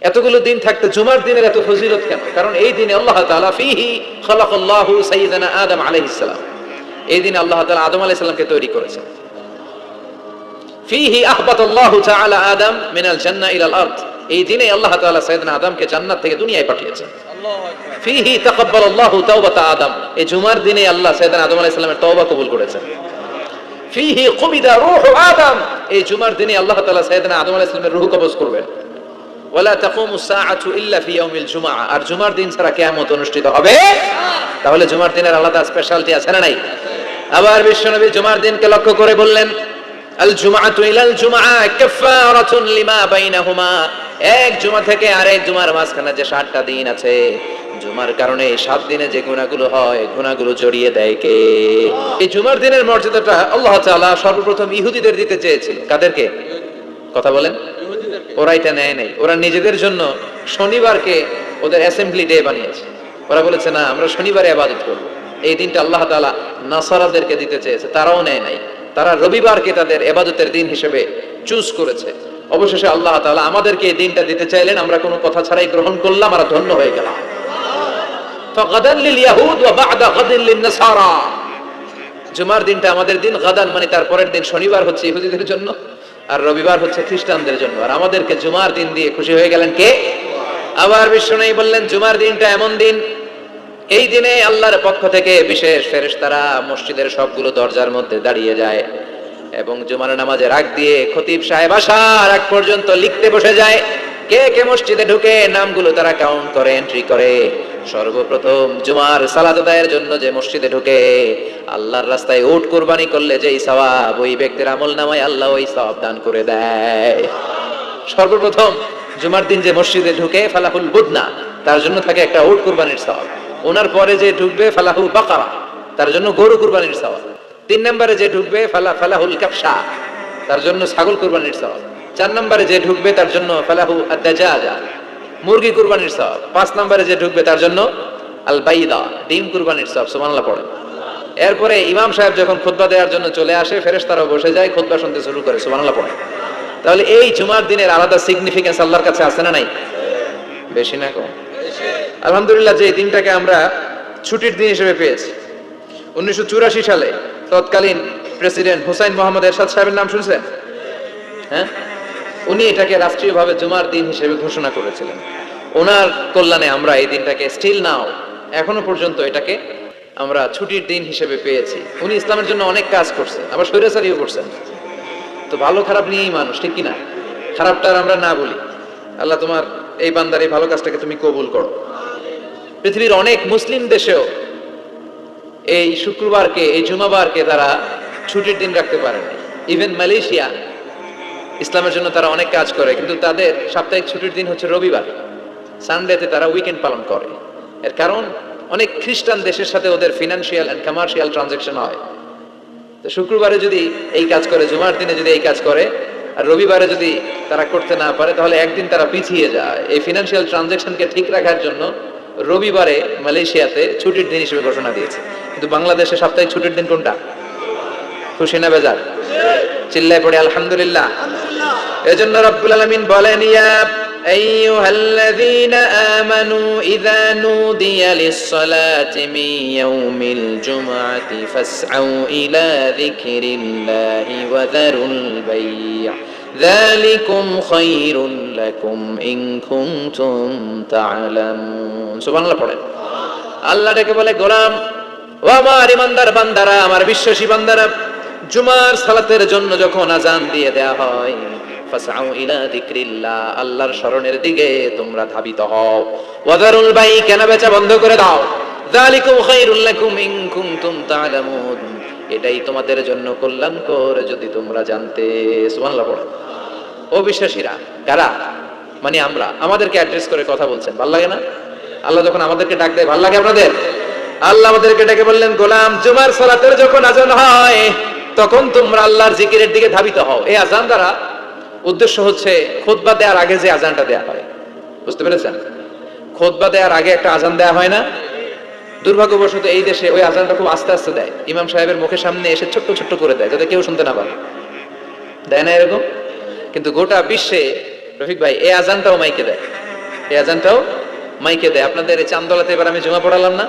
এতগুলো দিন থাকতে জুমার দিনের এত ফজিলত কেন? কারণ এই দিনে আল্লাহ তাআলা ফীহি খালাকাল্লাহু সাইয়্যিদানা আদম আলাইহিস সালাম, এই দিনে আল্লাহ তাআলা আদম আলাইহিস সালামকে তৈরি করেছেন। ফীহি আহবাতাল্লাহু তাআলা আদম মিনাল জান্নাহ ইলাল আরদ, এই দিনে আল্লাহ তাআলা সাইয়্যিদানা আদমকে জান্নাত থেকে দুনিয়ায় পাঠিয়েছেন। ফীহি তাকাব্বালাল্লাহু তাওবাতা আদম, এই জুমার দিনে আল্লাহ সাইয়্যিদানা আদম আলাইহিস সালামের তওবা কবুল করেছেন। ফীহি কুবিদা রূহু আদম, এই জুমার দিনে আল্লাহ তাআলা সাইয়্যিদানা আদম আলাইহিস সালামের রূহ কবজ করবেন। ওয়ালা তাকুমু সাআতু ইল্লা ফি ইয়াউমিল জুমআ, আর জুমার দিন ছাড়া কিয়ামত অনুষ্ঠিত হবে। তাহলে জুমার দিনের আলাদা স্পেশালিটি আছে না নাই? আবার বিশ্বনবী জুমার দিনকে লক্ষ্য করে বললেন, আল জুমআতু ইলাল জুমআ কাফফারাতুন লিমা বাইনাহুমা, এক জুমা থেকে আরেক জুমার মাঝখানে যে 7টা দিন আছে, জুমার কারণে এই 7 দিনে যে গুনাহগুলো হয়, গুনাহগুলো জড়িয়ে দেয় কে? এই জুমার দিনের মর্যাদাটা আল্লাহ তাআলা সর্বপ্রথম ইহুদিদের দিতে চেয়েছিল। কাদেরকে? কথা বলেন। ওরা এটা নেয় নাই, ওরা নিজেদের জন্য শনিবারকে ওদের অ্যাসেম্বলি ডে বানিয়েছে। ওরা বলেছে না, আমরা শনিবারে ইবাদত করব। এই দিনটা আল্লাহ তাআলা নাসারাদেরকে দিতে চেয়েছে, তারাও নেয় নাই। তারা রবিবারকে তাদের ইবাদতের দিন হিসেবে চুজ করেছে। অবশেষে আল্লাহ তাআলা আমাদেরকে এই দিনটা দিতে চাইলেন, আমরা কোনো কথা ছাড়াই গ্রহণ করলাম, আর ধন্য হয়ে গেলাম। ফাগাদান লিল ইয়াহুদ ওয়া বা'দা গাদিন লিন নাসারা, জুমার দিনটা আমাদের দিন, গাদান মানে তার পরের দিন শনিবার হচ্ছে ইহুদিদের জন্য, আর রবিবার হচ্ছে খ্রিস্টানদের জন্য। আর আমাদেরকে জুমার দিন দিয়ে খুশি হয়ে গেলেন কে? আবার বিশ্বনবী বললেন, জুমার দিনটা এমন দিন, এই দিনে আল্লাহর পক্ষ থেকে বিশেষ ফেরেশতারা মসজিদের সবগুলো দরজার মধ্যে দাঁড়িয়ে যায় এবং জুমার নামাজের আগ দিয়ে খতিব সাহেব আসার আগ পর্যন্ত লিখতে বসে যায়। কে কে মসজিদে ঢুকে নামগুলো তারা কাউন্ট করে, এন্ট্রি করে। সর্বপ্রথম জুমার সালাত আদায়ের জন্য যে মসজিদে ঢুকে, আল্লাহর রাস্তায় উট কুরবানি করলে যেই সওয়াব, ওই ব্যক্তির আমলনামায় আল্লাহ ওই সওয়াব দান করে দেয়। সর্বপ্রথম জুমার দিন যে মসজিদে ঢুকে, ফালাহুল বুদনা, তার জন্য থাকে একটা উট কুরবানির সওয়াব। ওনার পরে যে ঢুকবে ফালাহু বাকারা, তার জন্য গরু কুরবানির সওয়াব। 3 নম্বরে যে ঢুকবে ফালাহুল কাবশা, তার জন্য ছাগল কুরবানির সওয়াব। 4 নম্বরে যে ঢুকবে তার জন্য ফালাহু আদ-দাজাজা, মুরগি কুরবানির সওয়াব। 5 নম্বরে যে ঢুকবে তার জন্য আল বাইদা, ডিম কুরবানির সওয়াব। সুবহানাল্লাহ পড়েন। এরপরে ইমাম সাহেব যখন খুতবা দেওয়ার জন্য চলে আসে, ফেরেশতারাও বসে যায়, খুতবা শুনতে শুরু করে। সুবহানাল্লাহ পড়েন। তাহলে এই জুমার দিনের আলাদা সিগনিফিকেন্স আল্লাহর কাছে আছে না নাই? বেশি না কম? আলহামদুলিল্লাহ, যে দিনটাকে আমরা ছুটির দিন হিসেবে পেয়েছি। 1984 সালে তৎকালীন প্রেসিডেন্ট হুসাইন মোহাম্মদ এরশাদ সাহেবের নাম শুনছেন? হ্যাঁ, উনি এটাকে রাষ্ট্রীয়ভাবে জুমার দিন হিসেবে ঘোষণা করেছিলেন। ওনার কল্যাণে আমরা এই দিনটাকে স্টিল নাও, এখনো পর্যন্ত এটাকে আমরা ছুটির দিন হিসেবে পেয়েছি। উনি ইসলামের জন্য অনেক কাজ করছেন, আবার স্বৈরাচারীও করছেন। তো ভালো খারাপ নিয়েই মানুষ, ঠিক কিনা? খারাপটা আর আমরা না বলি। আল্লাহ তোমার এই বান্দার এই ভালো কাজটাকে তুমি কবুল করো। পৃথিবীর অনেক মুসলিম দেশেও এই শুক্রবারকে, এই জুমাবারকে তারা ছুটির দিন রাখতে পারেন। ইভেন মালয়েশিয়া, ইসলামের জন্য তারা অনেক কাজ করে, কিন্তু তাদের সাপ্তাহিক ছুটির দিন হচ্ছে রবিবার। সানডেতে তারা উইকেন্ড পালন করে। এর কারণ অনেক খ্রিস্টান দেশের সাথে ওদের ফিনান্সিয়াল এন্ড কমার্শিয়াল ট্রানজাকশন হয়। তো শুক্রবারে যদি এই কাজ করে, জুমার দিনে যদি এই কাজ করে, আর রবিবারে যদি তারা করতে না পারে, তাহলে একদিন তারা পিছিয়ে যায়। এই ফিনান্সিয়াল ট্রানজাকশনকে ঠিক রাখার জন্য রবিবারে মালয়েশিয়াতে ছুটির দিন হিসেবে ঘোষণা দিয়েছে। কিন্তু বাংলাদেশে সাপ্তাহিক ছুটির দিন কোনটা? খুশি না বেজার? চিল্লায় পড়ে আলহামদুলিল্লাহ। এজন্য রব্বুল আলামিন বলেন, ইয়া আইয়ুহাল্লাযীনা আমানু ইযা নুদিয়া লিস-সালাতি মিন ইয়াউমিল জুমআতি ফাসআউ ইলা যিকরিল্লাহি ওয়া যারুল বাই', যালিকুম খায়রুল লাকুম ইন কুনতুম তা'লামুন। সুবহানাল্লাহ পড়েন। আল্লাহ ডেকে বলে, গোলাম ও আমার ইমানদার বান্দারা, আমার বিশ্বাসী বান্দারা, জুমার সালাতের জন্য যখন আযান দিয়ে দেয়া হয়, ফাসআউ ইলা যিকরিল্লাহ, আল্লাহর স্মরণের দিকে তোমরা ধাবিত হও। ওয়া যারুল বাই', কেনা বেচা বন্ধ করে দাও। যালিকুম খায়রুল লাকুম ইন কুনতুম তা'লামুন, এটাই তোমাদের জন্য কল্যাণকর যদি তোমরা জানতে। সুবহানাল্লাহ পড়ো। ও বিশ্বাসীরা, কারা? মানে আমরা, আমাদেরকে অ্যাড্রেস করে কথা বলছেন, ভালো লাগে না? আল্লাহ যখন আমাদেরকে ডাক দেয়, ভালো লাগে আপনাদের? আল্লাহ আমাদেরকে ডেকে বললেন, গোলাম জুমার সালাতের যখন আযান হয়, তখন তোমরা আল্লাহর জিকিরের দিকে ধাবিত হও। এই আযান দ্বারা উদ্দেশ্য হচ্ছে খুতবা দেওয়ার আগে যে আযানটা দেয়া হয়, বুঝতে পেরেছেন? খুতবা দেওয়ার আগে একটা আযান দেয়া হয় না? দুর্ভাগ্যবশত এই দেশে ওই আযানটা খুব আস্তে আস্তে দেয়, ইমাম সাহেবের মুখের সামনে এসে ছোট্ট ছোট্ট করে দেয়, যাতে কেউ শুনতে না পারে। দেয় না এরকম? কিন্তু গোটা বিশ্বে রফিক ভাই এই আযানটাও মাইকে দেয়। এই আজানটাও মাইকে দেয়। আপনাদের এই চান্দলাতে এবার আমি জুমা পড়ালাম না,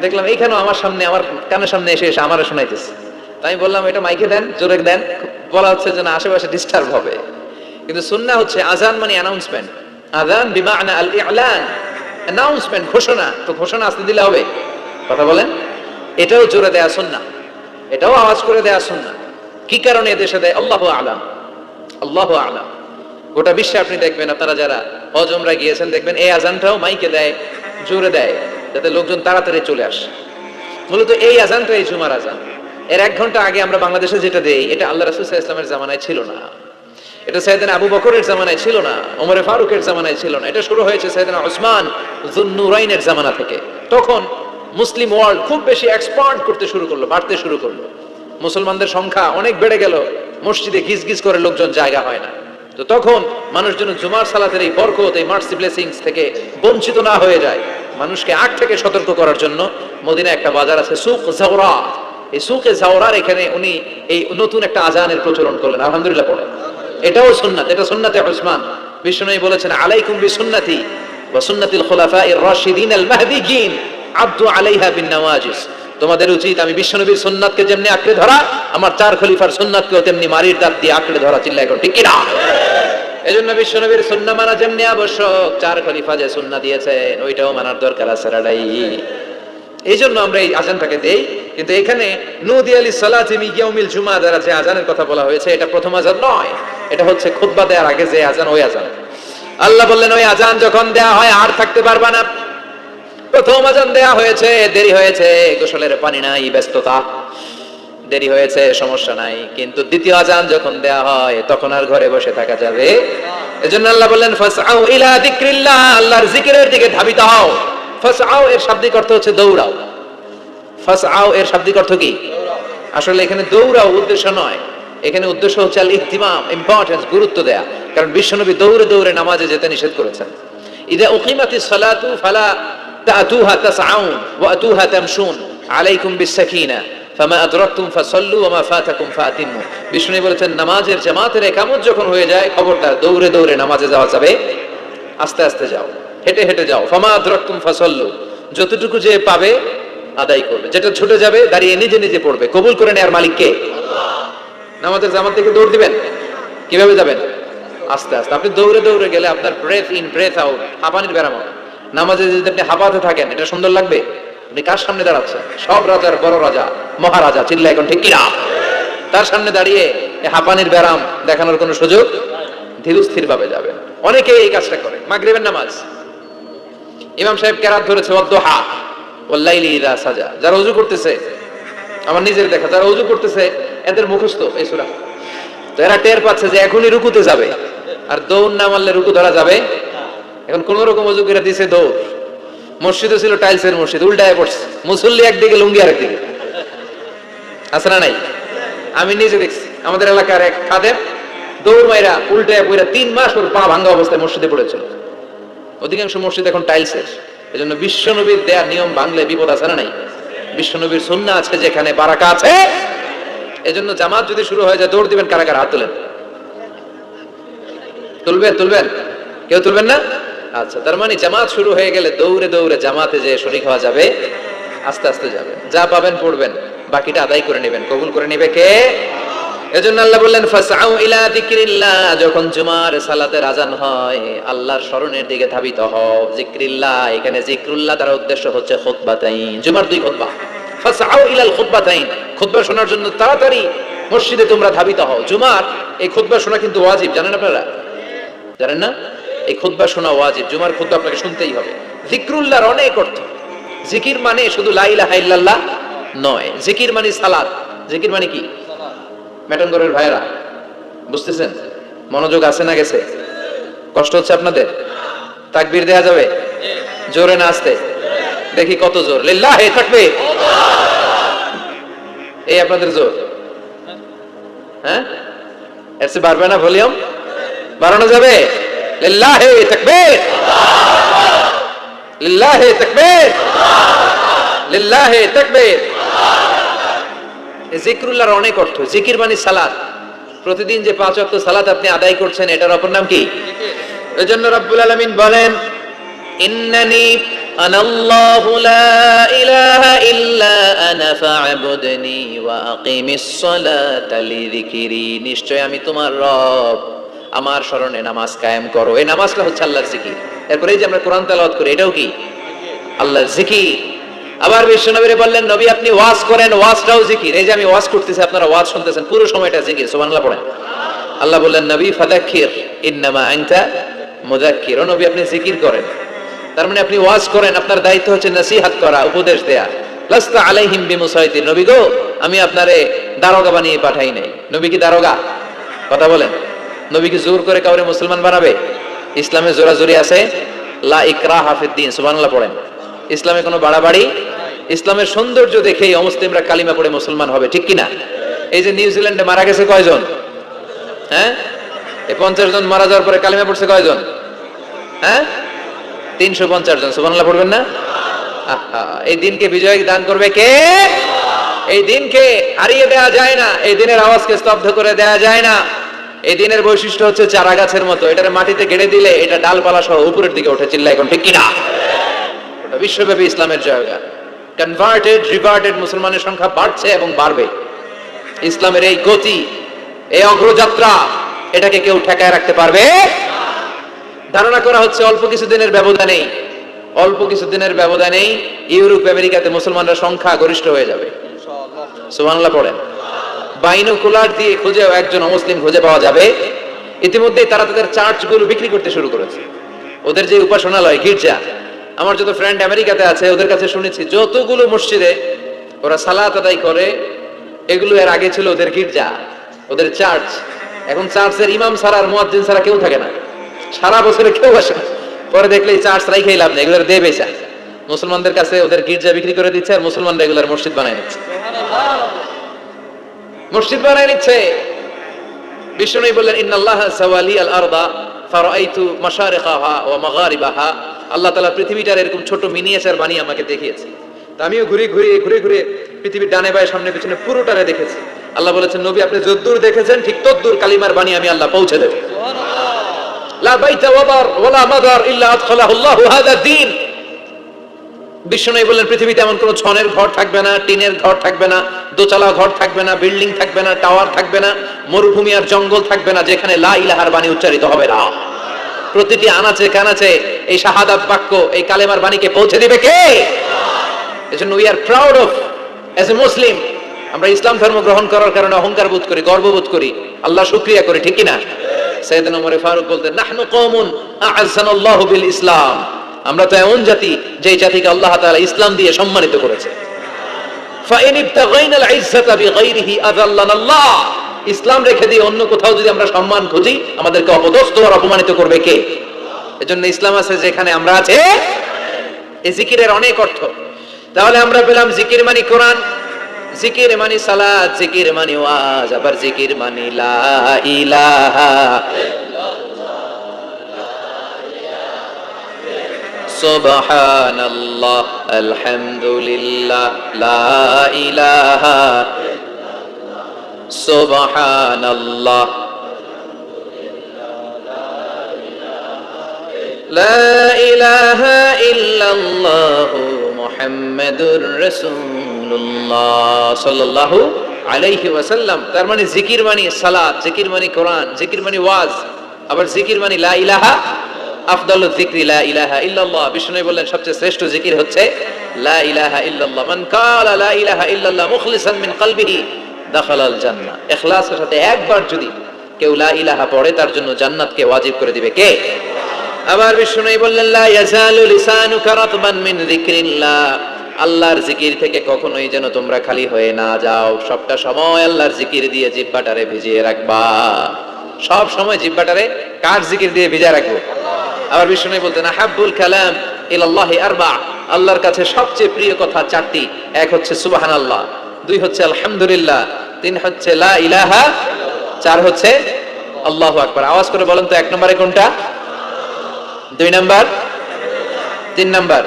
দেখলাম এইখানেও আমার সামনে, আমার কানের সামনে এসে এসে আমারও শোনাইতেছে। তাই আমি বললাম এটা মাইকে দেন, জোরে দেন, বলা হচ্ছে যে না আশেপাশে ডিস্টার্ব হবে। কিন্তু সুন্নাহ হচ্ছে আজান মানে অ্যানাউন্সমেন্ট। আজান বিমানা আল ইলান, অ্যানাউন্সমেন্ট, ঘোষণা। তো ঘোষণা আসতে দিলে হবে? কথা বলেন। এটাও জোরে দেয়া সুন্নাহ, এটাও আওয়াজ করে দেয়া সুন্নাহ। কি কারণে এদেশে দেয় আল্লাহু আ'লাম, আল্লাহু আ'লাম। গোটা বিশ্বে আপনি দেখবেন, আপনারা যারা হজ উমরা গিয়েছেন দেখবেন এই আজানটাও মাইকে দেয়, জোরে দেয়, যাতে লোকজন তাড়াতাড়ি চলে আসে। মূলত এই আজানটা এই জুমার আজান। এর 1 ঘন্টা আগে আমরা বাংলাদেশে যেটা দেই, এটা আল্লাহ রাসূল সাল্লাল্লাহু আলাইহি ওয়াসাল্লামের জামানায় ছিল না, এটা সাইয়েদনা আবু বকরের জামানায় ছিল না, ওমরে ফারুকের জামানায় ছিল না, এটা শুরু হয়েছে সাইয়েদনা উসমান যুন্নুরাইনের জামানা থেকে। তখন মুসলিম ওয়ার্ল্ড খুব বেশি এক্সপান্ড করতে শুরু করলো, বাড়তে শুরু করলো, মুসলমানদের সংখ্যা অনেক বেড়ে গেল, মসজিদে গিজ গিজ করে লোকজন জায়গা হয় না। তো তখন মানুষজন জুমার সালাতের এই বরকত, এই মার্সি ব্লেসিংস থেকে বঞ্চিত না হয়ে যায়, মানুষকে আগ থেকে সতর্ক করার জন্য মদিনায় একটা বাজার আছে সুক জাওরা, এই সুকে জাওরার এখানে উনি এই নতুন একটা আজানের প্রচলন করলেন। আলহামদুলিল্লাহ পড়ে। এটাও সুন্নাত, এটা সুন্নাতে উসমান। বিশ্বনবী বলেছেন আলাইকুম বিসুন্নতি ওয়া সুন্নাতিল খুলাফায়ে রাশিদিন আল মাহদিয়িন আদু আলাইহা বিন নওয়াজিস। তোমাদের উচিত আমি বিশ্বনবীর সুন্নাতকে যেমনি আঁকড়ে ধরা, আমার 4 খলিফার সুন্নাতকেও তেমনি মারির দাঁত দিয়ে আঁকড়ে ধরা। চিল্লায় এখন ঠিক কিনা? এজন্য বিশ্বনবীর সুন্নাহ মানা যেমনি আবশ্যক, 4 খলিফা যে সুন্নাহ দিয়েছেন ওইটাও মানার দরকার আছে রাডাই। এই জন্য আমরা এই আজানটাকে দেই। কিন্তু এখানে নুদি আলী সালাতি মি ইয়াউমিল জুমআ দ্বারা যে আজানের কথা বলা হয়েছে, এটা প্রথম আজান নয়, এটা হচ্ছে খুতবা দেওয়ার আগে যে আজান, ওই আজান। আল্লাহ বললেন ওই আজান যখন দেয়া হয় আর থাকতে পারবা না। প্রথম আজান দেয়া হয়েছে, দেরি হয়েছে, গোসলের পানি নাই, ব্যস্ততা, দেরি হয়েছে, সমস্যা নাই। কিন্তু দ্বিতীয় আজান যখন দেয়া হয় তখন আর ঘরে বসে থাকা যাবে। এজন্য আল্লাহ বললেন ফাসআউ ইলা যিকরিল্লাহ, আল্লাহর জিকিরের দিকে ধাবিত হও। ফাসআউ এর শাব্দিক অর্থ হচ্ছে দৌড়াও। ফাসআউ এর শাব্দিক অর্থ কি? আসলে এখানে দৌড়াও উদ্দেশ্য নয়, এখানে উদ্দেশ্য হচ্ছে আল ইহতিমাম, ইম্পর্টেন্স, গুরুত্ব দেয়া। কারণ বিশ্বনবী দৌড়ে দৌড়ে নামাজে যেতে নিষেধ করেছেন। ইদা উকিমাতিস সালাতু ফালা তাতুহা তাসআউন ওয়া আতুহা তামশুন আলাইকুম বিসসাকিনা ফামা আদরাকতুম ফাসাল্লু ওয়া মা ফাতাকুম ফাতিমু। বিশ্বনবী বলেছেন নামাজের জামাতের ইকামত যখন হয়ে যায় খবরদার দৌড়ে দৌড়ে নামাজে যাওয়া যাবে, আস্তে আস্তে যাও, হেঁটে হেঁটে যাও। ফামা আদরাকতুম ফাসাল্লু, যতটুকু যে পাবে আদায় করবে, যেটা ছুটে যাবে দাঁড়িয়ে নিজে নিজে পড়বে। কবুল করে নেয়ার মালিক কে? আল্লাহ। নামাজের জামাত থেকে দৌড় দিবেন, কিভাবে যাবেন? আস্তে আস্তে। আপনি দৌড়ে দৌড়ে গেলে আপনার ব্রেথ ইন ব্রেথ আউট, হাঁপানির ব্যারাম হবে। নামাজে যদি আপনি হাঁপাতে থাকেন, এটা সুন্দর লাগবে? আপনি কার সামনে দাঁড়াচ্ছেন? সব রাজার বড় রাজা, মহারাজা, চিল্লা এখন ঠিক কিনা? তার সামনে দাঁড়িয়ে হাঁপানির ব্যারাম দেখানোর কোনো সুযোগ? ধীরস্থির ভাবে যাবেন। অনেকে এই কাজটা করে। মাগরিবের নামাজ ইমাম সাহেব কেরাত ধরেছে ওয়াদ্দুহা ওয়াল্লাইলি ইযা সাজা, যারা ওযু করতেছে, আমার নিজের দেখা, যারা ওযু করতেছে এদের মুখস্থ এই সূরা, তো এরা টের পাচ্ছে যে এখনই রুকুতে যাবে, আর দৌড় না মারলে রুকু ধরা যাবে। এখন কোন রকম ওযু করে দিয়েছে দৌড়। মসজিদে ছিল টাইলসের মসজিদ, উল্টায় পড়ছে, মুসল্লি একদিকে লুঙ্গি আরেকদিকে। আছে না নাই? আমি নিজে দেখছি আমাদের এলাকার এক খাদেম দৌড় মাইরা উল্টায় পড়া 3 মাস ওর পা ভাঙা অবস্থায় মসজিদে পড়েছিল। অধিকাংশ মসজিদ এখন টাইলসের। এজন্য বিশ্বনবীর দেয়া নিয়ম ভাঙলে বিপদ আছে না নাই? বিশ্বনবীর সুন্নাহ আছে যেখানে বারাকা আছে। এজন্য জামাত যদি শুরু হয়ে যায় দৌড় দিবেন, কারা কারা হাত তোলেন? তুলবেন? তুলবেন? কেউ তুলবেন না? আচ্ছা, তার মানে জামাত শুরু হয়ে গেলে দৌড়ে দৌড়ে জামাতে যে শরীক হওয়া যাবে, আস্তে আস্তে যাবে, যা পাবেন পড়বেন, বাকিটা আদায় করে নেবেন। কবুল করে নেবে কে? এজন্য আল্লাহ বললেন ফাসআউ ইলা যিকরিল্লাহ, যখন জুমার সালাতের আজান হয় আল্লাহর স্মরণের দিকে ধাবিত হও। যিকরিল্লাহ, এখানে যিকরুল্লাহ তার উদ্দেশ্য হচ্ছে খুতবাতাইন, জুমার 2 খুতবা। ফাসআউ ইলাল খুতবাতাইন, খুতবা শোনার জন্য তাড়াতাড়ি মসজিদে তোমরা ধাবিত হও। জুমার এই খুতবা শোনা কিন্তু ওয়াজিব, জানেন আপনারা? জানেন না? এই খুতবা শোনা ওয়াজিব, জুমার খুতবা আপনাকে শুনতেই হবে। যিকরুল্লাহর অনেক অর্থ। জিকির মানে শুধু লা ইলাহা ইল্লাল্লাহ নয়, জিকির মানে সালাত। জিকির মানে কি? মেটনগরের ভাইরা বুঝতেছেন? মনোযোগ আছে না গেছে? কষ্ট হচ্ছে আপনাদের? তাকবীর দেয়া যাবে? জোরে না আস্তে? দেখি কত জোর। লিল্লাহি তাকবীর। এই আপনাদের জোর? হ্যাঁ, এর চেয়ে বাড়বে না? ভলিউম বাড়ানো যাবে? লিল্লাহি তাকবীর, লিল্লাহি তাকবীর, লিল্লাহি তাকবীর। যিকরুল্লাহর অনেক অর্থ। জিকির মানে সালাত। প্রতিদিন যে 5 ওয়াক্ত সালাত আপনি আদায় করছেন, এটার অপর নাম কি? এজন্য রব্বুল আলামিন বলেন ইন্নানি আনাল্লাহু লা ইলাহা ইল্লা আনা ফা'বুদনি ওয়া আকিমিস সালাতা লিযিকরি, নিশ্চয় আমি তোমার রব, আমার স্মরণে নামাজ কায়েম করো। এই নামাজটা হচ্ছে আল্লাহর জিকির। এরপরে যে আমরা কোরআন তেলাওয়াত করি, এটাও কি আল্লাহর জিকির। আবার বিশ্বনবী বললেন, নবী আপনি ওয়াজ করেন, ওয়াজটাও জিকির। এই যে আমি ওয়াজ করতেছি, আপনারা ওয়াজ শুনতেছেন, পুরো সময়টা জিকির। সুবহানাল্লাহ পড়েন। আল্লাহ বললেন, নবী ফাযাক্কির ইন্নামা আনতা মুযাক্কির, ও নবী আপনি জিকির করেন, তার মানে আপনি ওয়াজ করেন, আপনার দায়িত্ব হচ্ছে নসিহত করা, উপদেশ দেয়া। লাস্তা আলাইহিম বিমুসাইতির, নবী গো আমি আপনারে দারোগা বানিয়ে পাঠাই নাই। নবী কি দারোগা? কথা বলেন। নবী কি জোর করে কাউরে মুসলমান বানাবে? ইসলামে জোরাজুরি আছে? লা ইকরাহা ফিদ্দিন। সুবহানাল্লাহ পড়েন। ইসলামে কোনো বাড়াবাড়ি, ইসলামের সৌন্দর্য দেখেই অমুসলিমরা কালিমা পড়ে মুসলমান হবে, ঠিক কিনা? এই যে নিউজিল্যান্ডে মারা গেছে কয়জন? হ্যাঁ, এই 50 জন মারা যাওয়ার পরে কালিমা পড়ছে কয়জন? হ্যাঁ, 350 জন। সুবহানাল্লাহ পড়বেন না? এই দিনকে বিজয় দান করবে কে? এই দিনকে হারিয়ে দেওয়া যায় না, এই দিনের আওয়াজকে স্তব্ধ করে দেওয়া যায় না। এই দিনের বৈশিষ্ট্য হচ্ছে চারা গাছের মতো, এটার মাটিতে গেড়ে দিলে এটা ডালপালা সহ উপরের দিকে ওঠে। চিল্লা এখন ঠিক কিনা? ওটা বিশ্বব্যাপী ইসলামের জায়গা। কনভার্টেড রিভার্টেড মুসলমানের সংখ্যা বাড়ছে এবং বাড়বে। ইসলামের এই গতি, এই অগ্রযাত্রা, এটাকে কেউ ঠেকায় রাখতে পারবে? ধারণা করা হচ্ছে অল্প কিছুদিনের ব্যবধানেই, অল্প কিছুদিনের ব্যবধানেই ইউরোপ আমেরিকাতে মুসলমানরা সংখ্যা গরিষ্ঠ হয়ে যাবে। সুবহানাল্লাহ পড়েন। বাইনোকুলার দিয়ে খুঁজেও একজন অমুসলিম খুঁজে পাওয়া যাবে। ইতিমধ্যেই তারা তাদের চার্চগুলো বিক্রি করতে শুরু করেছে। ওদের যে উপাসনালয়, গির্জা, আমার যত ফ্রেন্ড আমেরিকাতে আছে ওদের কাছে শুনেছি যতগুলো মসজিদে ওরা সালাত আদায় করে, এগুলো এর আগে ছিল ওদের গির্জা, ওদের চার্চ। এখন চার্চের ইমাম ছাড়া আর মুয়াজ্জিন ছাড়া কেউ থাকে না, সারা বছরে কেউ আসে না। পরে দেখলে এই চার্চ রাইখাই লাভ নেই, এগুলোর দেবে চা মুসলমানদের কাছে ওদের গির্জা বিক্রি করে দিচ্ছে, আর মুসলমানরা এগুলোর মসজিদ বানায় নিচ্ছে, মসজিদ বানায় নিচ্ছে। বিষ্ণু বললেন, ইন্নাল্লাহা সাওয়ালি আল আরদা ফারাআইতু মাশারিকাহা ওয়া মাগারিবাহা, আল্লাহ তাআলা পৃথিবীটার এরকম ছোট মিনিয়েচার বানিয়ে আমাকে দেখিয়েছে। তা আমিও ঘুরে ঘুরে পৃথিবীর ডানে বায়ে সামনে পিছনে পুরোটারে দেখেছি। আল্লাহ বলেছেন, নবী আপনি যদ্দূর দেখেছেন ঠিক তদ্দূর কালিমার বাণী আমি আল্লাহ পৌঁছে দেব। লা বাইতা ওয়াবার ওয়ালা মাদার ইল্লা আদখালাহু আল্লাহু হাদা দ্বীন। বিষ্ণু বললেন, পৃথিবীতে এমন কোন ছনের ঘর থাকবে না, টিনের ঘর থাকবে না, দোতলা ঘর থাকবে না, বিল্ডিং থাকবে না, টাওয়ার থাকবে না, মরুভূমি আর জঙ্গল থাকবে না যেখানে লা ইলাহার বাণী উচ্চারিত হবে না। প্রতিটি আনাচে কানাচে এই শাহাদাত বাক্য, এই কালেমার বাণীকে পৌঁছে দিবে কে? এজন্য we are proud of as a Muslim. আমরা ইসলাম ধর্ম গ্রহণ করার কারণে অহংকার বোধ করি, গর্ববোধ করি, আল্লাহ শুকরিয়া করি, ঠিক কিনা? সাইয়েদনা ওমর ফারুক বলতেন, নাহনু কওমুন আ'আজ্জানাল্লাহু বিল ইসলাম, আমরা তো এমন জাতি যে জাতিকে আল্লাহ তাআলা ইসলাম দিয়ে সম্মানিত করেছে। ফাইন ইবতাগাইনাল ইজ্জাতা বিগাইরিহি আযাল্লানাল্লাহ, ইসলাম রেখে দিয়ে অন্য কোথাও যদি আমরা সম্মান খুঁজি, আমাদেরকে অপদস্থ আর অপমানিত করবে কে? এজন্য ইসলাম আছে যেখানে আমরা আছে। এই জিকিরের অনেক অর্থ। তাহলে আমরা পেলাম জিকির মানে কোরআন, জিকির মানে সালাত, জিকির মানে ওয়াজ, আবার জিকির মানে লা ইলাহা সুবহানাল্লাহ আলহামদুলিল্লাহ লা ইলাহা সুবহানাল্লাহ লা ইলাহা ইল্লাল্লাহু মুহাম্মাদুর রাসূলুল্লাহ সাল্লাল্লাহু আলাইহি ওয়াসাল্লাম। তার মানে জিকির মানে সালাত, জিকির মানে কোরআন, জিকির মানে ওয়াজ, আবার জিকির মানে লা ইলাহা। আফদালু যিকরি লা ইলাহা ইল্লাল্লাহ। বিষ্ণু বললেন সবচেয়ে শ্রেষ্ঠ জিকির হচ্ছে লা ইলাহা ইল্লাল্লাহ। মান কালা লা ইলাহা ইল্লাল্লাহ মুখলিসান মিন কলবিহি দাখালাল জান্নাহ। ইখলাসের সাথে একবার যদি কেউ লা ইলাহা পড়ে, তার জন্য জান্নাতকে ওয়াজিব করে দিবে কে? আবার বিষ্ণু বললেন, লা ইয়াজালু লিসানুকা রাতবান মিন যিকরিল্লাহ, আল্লাহর জিকির থেকে কখনোই যেন তোমরা খালি হয়ে না যাও, সবটা সময় আল্লাহর জিকির দিয়ে জিহ্বাটারে ভিজিয়ে রাখবা। সব সময় জিহ্বাটারে কার জিকির দিয়ে ভিজিয়ে রাখবো? আবার বিষ্ণু বলতেন, আহাব্বুল কালাম ইলাল্লাহি আরবা, আল্লাহর কাছে সবচেয়ে প্রিয় কথা চারটি। এক হচ্ছে সুবহানাল্লাহ, দুই হচ্ছে আলহামদুলিল্লাহ, তিন হচ্ছে লা ইলাহা, চার হচ্ছে আল্লাহু আকবার। আওয়াজ করে বলেন তো, এক নম্বরে কোনটা? দুই নাম্বার, তিন নাম্বার,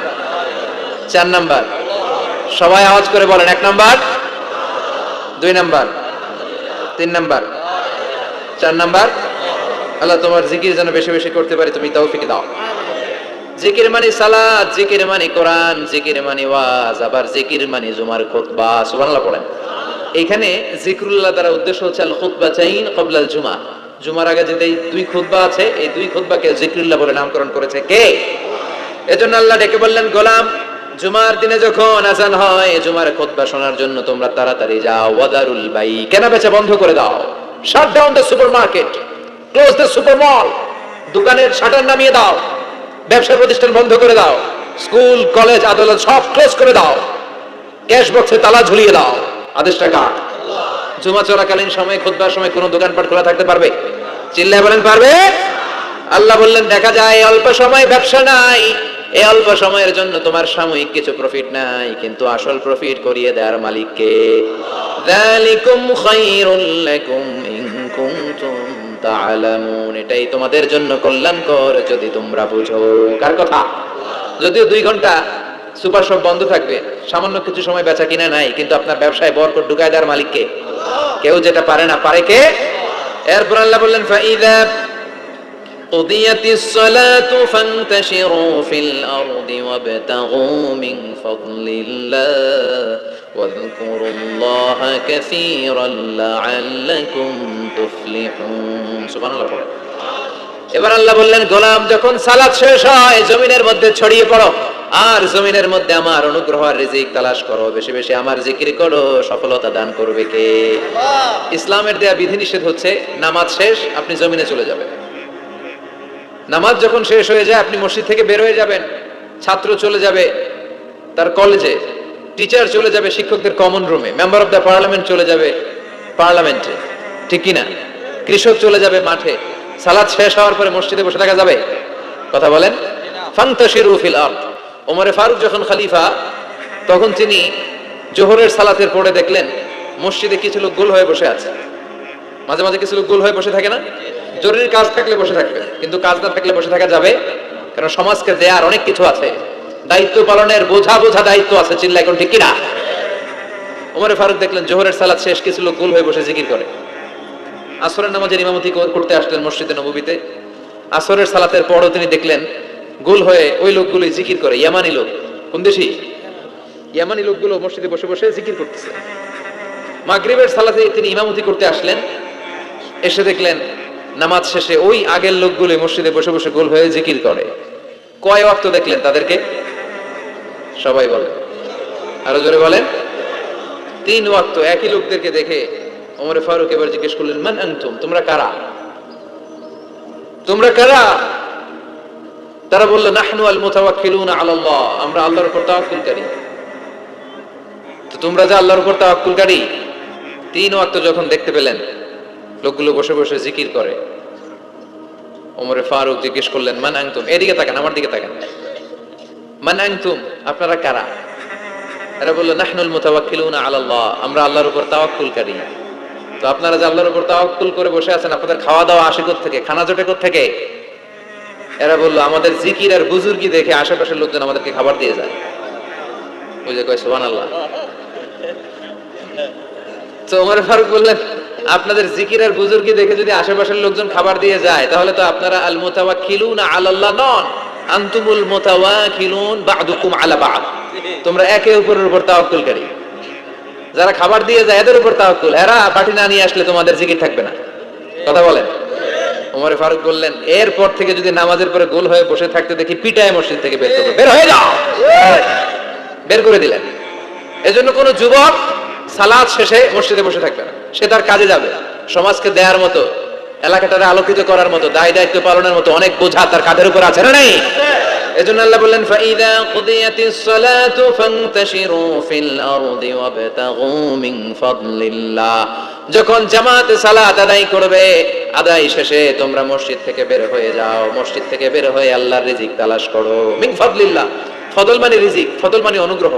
চার নাম্বার? সবাই আওয়াজ করে বলেন, এক নাম্বার, দুই নাম্বার, তিন নাম্বার, চার নাম্বার। আল্লাহ তোমার জিকির যেন বেশি বেশি করতে পারি তুমি তৌফিক দাও। জিকির মানে সালাত, জিকির মানে কোরআন, জিকির মানে ওয়াজ, আবার জিকির মানে জুমার খুতবা। সুবহানাল্লাহ পড়েন। এখানে জিকরুল্লাহ দ্বারা উদ্দেশ্য হচ্ছে আল খুতবাতাইন ক্বাবলা আল জুমা। জুমার আগে যে দুই খুতবা আছে, এই দুই খুতবাকে জিকরুল্লাহ বলে নামকরণ করেছে কে? এজন্য আল্লাহ ডেকে বললেন, গোলাম জুমার দিনে যখন আজান হয়, জুমার খুতবা শোনার জন্য তোমরা তাড়াতাড়ি যাও। ওয়াদারুল বাই, কেনা বেচা বন্ধ করে দাও। Shut down the supermarket, close the super মল। দোকানের শাটার নামিয়ে দাও, ব্যবসা প্রতিষ্ঠান বন্ধ করে দাও, স্কুল কলেজ আদালত সব ক্লোজ করে দাও, ক্যাশ বক্সে তালা ঝুলিয়ে দাও। আদেশটা কার? জুমা চলাকালীন সময়ে খুতবার সময় কোনো দোকানপাট খোলা থাকতে পারবে? চিল্লায় বলেন পারবে? আল্লাহ বললেন, দেখা যায় অল্প সময় ব্যবসা নাই, এই অল্প সময়ের জন্য তোমার সাময়িক কিছু প্রফিট নাই, কিন্তু আসল প্রফিট করিয়ে দেওয়ার মালিক কে? যালিকুম খায়রুল লাকুম ইন কুনতুম তা'লামুন, এটাই তোমাদের জন্য কল্যাণকর যদি তোমরা বুঝো। কার কথা? যদিও 2 ঘন্টা সুপার শপ বন্ধ থাকবে, সামান্য কিছু সময় বেচা কিনা নাই, কিন্তু আপনার ব্যবসায় বরকত ঢুকায় দেওয়ার মালিক কে? কেউ যেটা পারে না, পারে কে? এরপর আল্লাহ বললেন, ফাইযা কুদিয়াতিস সালাতু ফান্তাশিরু ফিল আরদি ওয়াবতাগু মিন ফাদলিল্লাহ ওয়াযকুরুল্লাহা কাসীরান লাআল্লাকুম তুফলিহুন। সুবহানাল্লাহ। এবার আল্লাহ বললেন, গোলাম যখন সালাত শেষ হয়, জমিনের মধ্যে ছড়িয়ে পড়ো, আর জমিনের মধ্যে আমার অনুগ্রহ আর রিজিক তালাশ করো, বেশি বেশি আমার জিকির করো। সফলতা দান করবে কে? ইসলামের দেয়া বিধিনিষেধ হচ্ছে, নামাজ শেষ আপনি জমিনে চলে যাবেন। নামাজ যখন শেষ হয়ে যায়, আপনি মসজিদ থেকে বের হয়ে যাবেন। ছাত্র চলে যাবে তার কলেজে, টিচার চলে যাবে শিক্ষকদের কমন রুমে, মেম্বার অফ দ্য পার্লামেন্ট চলে যাবে পার্লামেন্টে, ঠিক কিনা? কৃষক চলে যাবে মাঠে। সালাত শেষ হওয়ার পরে মসজিদে বসে থাকা যাবে? কথা বলেন। ফান্তাশিরু ফিল আরদ। ওমরে ফারুক যখন খলিফা, তখন তিনি জোহরের সালাতের পরে দেখলেন মসজিদে কিছু লোক গোল হয়ে বসে আছে। মাঝে মাঝে কিছু লোক গোল হয়ে বসে থাকে না? জরুরি কাজ থাকলে বসে থাকবে, কিন্তু কাজ না থাকলে বসে থাকা যাবে? কারণ সমাজকে দেয়ার অনেক কিছু আছে, দায়িত্ব পালনের বোঝা বোঝা দায়িত্ব আছে। চিল্লা এখন ঠিক কিনা? ওমরে ফারুক দেখলেন জোহরের সালাত শেষ, কিছু লোক গোল হয়ে বসে জিকির করে। আসরের নামাজের ইমামতি করতে আসলেন মসজিদে নববীতে। আসরের সালাতের পরও তিনি দেখলেন গোল হয়ে ওই লোকগুলো জিকির করে। ইয়ামানি লোক। কোন দেশি? ইয়ামানি লোকগুলো মসজিদে বসে বসে জিকির করতেছে। মাগরিবের সালাতে তিনি ইমামতি করতে আসলেন, এসে দেখলেন নামাজ শেষে ওই আগের লোকগুলো মসজিদে বসে বসে গোল হয়ে জিকির করে। কয় ওয়াক্ত দেখলেন তাদেরকে? সবাই বলেন, আরো জোরে বলেন। 3 ওয়াক্ত একই লোকদেরকে দেখে ওমর ফারুক এবার জিজ্ঞেস করলেন, মান আনতুম, তোমরা কারা? তোমরা কারা? তারা বলল, নাহনু আল মুতাওয়াক্কিলুনা আলাল্লাহ, আমরা আল্লাহর উপর তাওয়াক্কুলকারী। তো তোমরা যে আল্লাহর উপর তাওয়াক্কুলকারী, 3 ওয়াক্ত যখন দেখতে পেলেন লোকগুলো বসে বসে জিকির করে, ওমর ফারুক জিজ্ঞেস করলেন, মান আনতুম, এদিকে তাকান, আমার দিকে তাকান, মান আনতুম, আপনারা কারা? এরা বলল, নাহনুল মুতাওয়াক্কিলুনা আলাল্লাহ, আমরা আল্লাহর উপর তাওয়াক্কুলকারী। তো আপনারা যে আল্লাহর উপর তাওয়াক্কুল করে বসে আছেন, আপনাদের খাওয়া দাওয়া আসে কোত্থেকে, খানা জোটে কোত্থেকে? এরা বলল, আমাদের জিকির আর বুজুর্গি দেখে আশেপাশের লোকজন আমাদেরকে খাবার দিয়ে যায়। বুঝে কয় সুবহানাল্লাহ। তো ওমর ফারুক বললেন, আপনাদের জিকির আর বুজুর্গি দেখে যদি আশেপাশের লোকজন খাবার দিয়ে যায়, তাহলে তো আপনারা আল মুতাওয়াক্কিলুনা আলাল্লাহ নন, আনতুমুল মুতাওয়াক্কিলুন বা'দুকুম আলা বা'দ। তোমরা একে অপরের উপর তাওয়াক্কুলকারী। যারা খাবার দিয়ে যায় এদের উপর তাওয়াক্কুল, এরা পাটি না নিয়ে আসলে তোমাদের জিকির থাকবে না। কথা বলেন। ওমর ফারুক বললেন, এরপর থেকে যদি নামাজের পরে গোল হয়ে বসে থাকতে দেখি, পিটায় মসজিদ থেকে বের করবে, বের হয়ে যাও, বের করে দিলেন। এজন্য কোন যুবক সালাত শেষে মসজিদে বসে থাকবে না, সে তার কাজে যাবে। সমাজকে দেয়ার মতো, এলাকাটারে আলোকিত করার মতো, দায় দায়িত্ব পালনের মতো অনেক বোঝা তার কাঁধের উপর আছে না নেই? এজন্য আল্লাহ বললেন, ফাইদা কুদিয়াতিস সালাতু ফান্তাশিরু ফিল আরদি ওয়াবতাগু মিন ফাদলিল্লাহ। যখন জামাতে সালাত আদায় করবে, আদায় শেষে তোমরা মসজিদ থেকে বের হয়ে যাও, মসজিদ থেকে বের হয়ে আল্লাহর রিজিক তালাশ করো। মিন ফাদলিল্লাহ, ফদল মানে রিজিক, ফদল মানে অনুগ্রহ।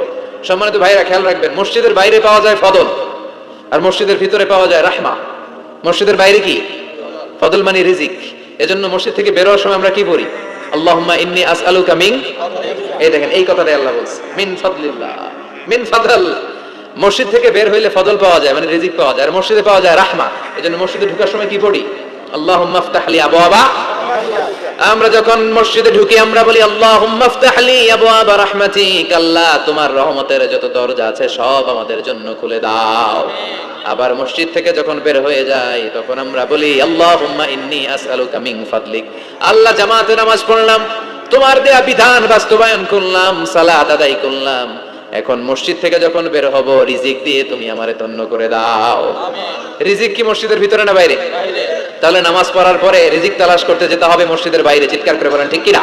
সম্মানিত ভাইরা খেয়াল রাখবেন, মসজিদের বাইরে পাওয়া যায় ফদল, আর মসজিদের ভিতরে পাওয়া যায় রাহমা। মসজিদের বাইরে কি? ফদল মানে রিজিক। এজন্য মসজিদ থেকে বের হওয়ার সময় আমরা কি বলি? আল্লাহুম্মা ইন্নী আসআলুকা মিন, এই দেখেন এই কথাটাই আল্লাহ বলছে, মিন ফাদলিল্লাহ, মিন ফাদল। মসজিদ থেকে বের হইলে ফদল পাওয়া যায়, মানে রিজিক পাওয়া যায়, আর মসজিদে পাওয়া যায় রাহমা। এজন্য মসজিদে ঢোকার সময় কি পড়ি? আল্লাহুম্মা ইফতাহ লি আবওয়াবা আমরা যখন মসজিদে ঢুকি আমরা বলি আল্লাহুম্মা ইফতাহ লি আবওয়াব রাহমাতিক, আল্লাহ তোমার রহমতের যত দরজা আছে সব আমাদের জন্য খুলে দাও। আবার মসজিদ থেকে যখন বের হয়ে যাই তখন আমরা বলি আল্লাহুম্মা ইন্নী আসআলুকা মিন ফাদলিক, আল্লাহ জামাতে নামাজ পড়লাম, তোমার দেয়া বিধান বাস্তবায়ন করলাম, সালাত আদায় করলাম, এখন মসজিদ থেকে যখন বের হব রিজিক দিয়ে তুমি আমারে ধন্য করে দাও। রিজিক কি মসজিদের ভিতরে না বাইরে? তাহলে নামাজ পড়ার পরে রিজিক তালাশ করতে যেতে হবে মসজিদের বাইরে। চিৎকার করে বলেন ঠিক কিনা?